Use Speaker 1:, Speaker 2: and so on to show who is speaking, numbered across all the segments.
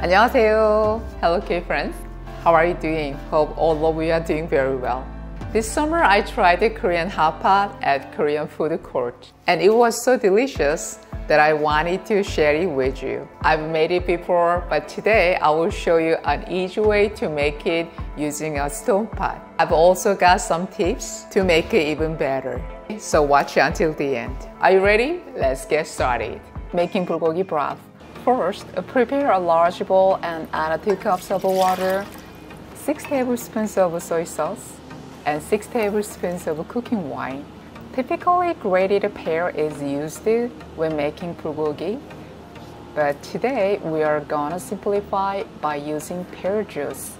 Speaker 1: 안녕하세요. Hello K-friends. How are you doing? Hope all of you are doing very well. This summer I tried the Korean hot pot at Korean food court and it was so delicious that I wanted to share it with you. I've made it before, but today I will show you an easy way to make it using a stone pot. I've also got some tips to make it even better. So watch until the end. Are you ready? Let's get started. Making bulgogi broth. First, prepare a large bowl and add 2 cups of water, 6 tablespoons of soy sauce, and 6 tablespoons of cooking wine. Typically, grated pear is used when making bulgogi, but today we are gonna simplify by using pear juice.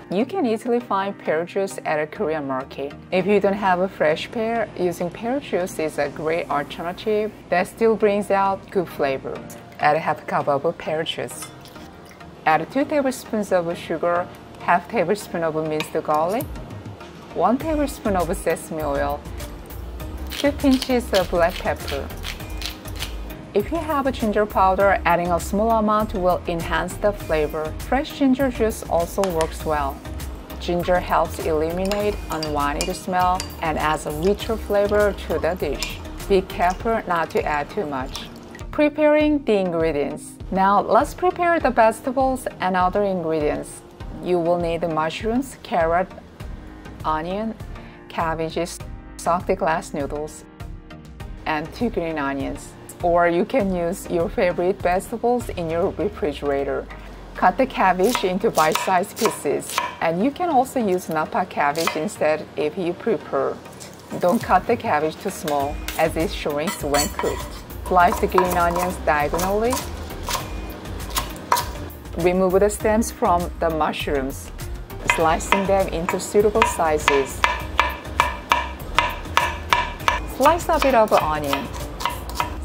Speaker 1: You can easily find pear juice at a Korean market. If you don't have a fresh pear, using pear juice is a great alternative that still brings out good flavor. Add half cup of pear juice. Add 2 tablespoons of sugar, half tablespoon of minced garlic, 1 tablespoon of sesame oil, 2 pinches of black pepper. If you have a ginger powder, adding a small amount will enhance the flavor. Fresh ginger juice also works well. Ginger helps eliminate unwanted smell and adds a richer flavor to the dish. Be careful not to add too much. Preparing the ingredients. Now let's prepare the vegetables and other ingredients. You will need mushrooms, carrot, onion, cabbages, soaked glass noodles, and 2 green onions. Or you can use your favorite vegetables in your refrigerator. Cut the cabbage into bite-sized pieces, and you can also use napa cabbage instead if you prefer. Don't cut the cabbage too small, as it shrinks when cooked. Slice the green onions diagonally. Remove the stems from the mushrooms, slicing them into suitable sizes. Slice a bit of onion.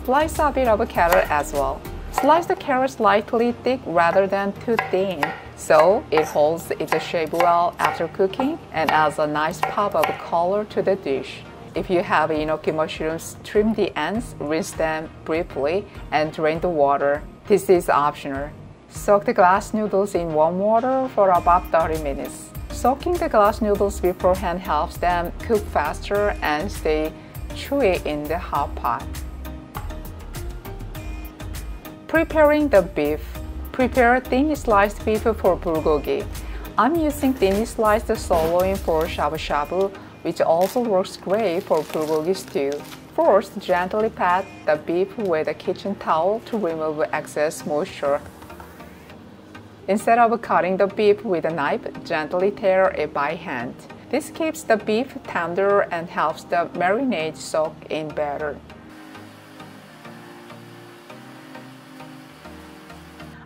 Speaker 1: Slice a bit of carrot as well. Slice the carrot slightly thick rather than too thin, so it holds its shape well after cooking and adds a nice pop of color to the dish. If you have enoki mushrooms, trim the ends, rinse them briefly, and drain the water. This is optional. Soak the glass noodles in warm water for about 30 minutes. Soaking the glass noodles beforehand helps them cook faster and stay chewy in the hot pot. Preparing the beef. Prepare thinly sliced beef for bulgogi. I'm using thinly sliced sirloin for shabu shabu, which also works great for bulgogi stew. First, gently pat the beef with a kitchen towel to remove excess moisture. Instead of cutting the beef with a knife, gently tear it by hand. This keeps the beef tender and helps the marinade soak in better.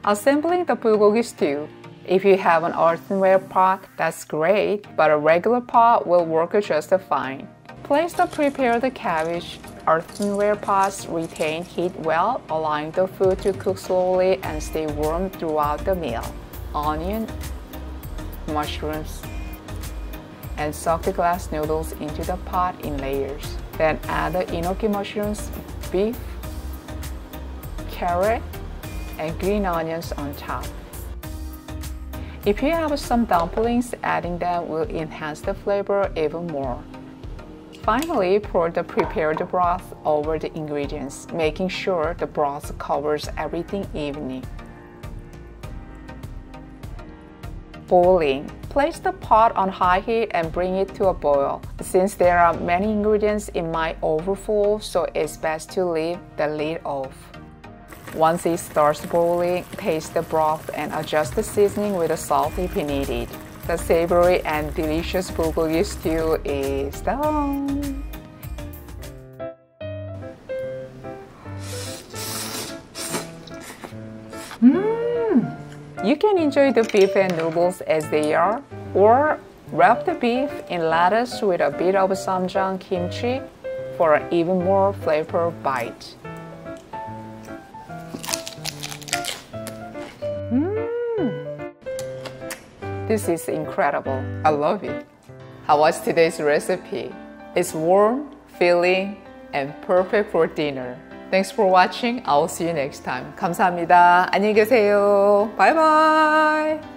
Speaker 1: Assembling the bulgogi stew. If you have an earthenware pot, that's great, but a regular pot will work just fine. Place the prepared cabbage. Earthenware pots retain heat well, allowing the food to cook slowly and stay warm throughout the meal. Onion, mushrooms, and soak the glass noodles into the pot in layers. Then add the enoki mushrooms, beef, carrot, and green onions on top. If you have some dumplings, adding them will enhance the flavor even more. Finally, pour the prepared broth over the ingredients, making sure the broth covers everything evenly. Boiling. Place the pot on high heat and bring it to a boil. Since there are many ingredients, it might overflow, so it's best to leave the lid off. Once it starts boiling, taste the broth and adjust the seasoning with salt if needed. The savory and delicious bulgogi stew is done. You can enjoy the beef and noodles as they are, or wrap the beef in lettuce with a bit of ssamjang kimchi for an even more flavorful bite. This is incredible. I love it. How was today's recipe? It's warm, filling, and perfect for dinner. Thanks for watching. I'll see you next time. 감사합니다. 안녕히 계세요. Bye bye.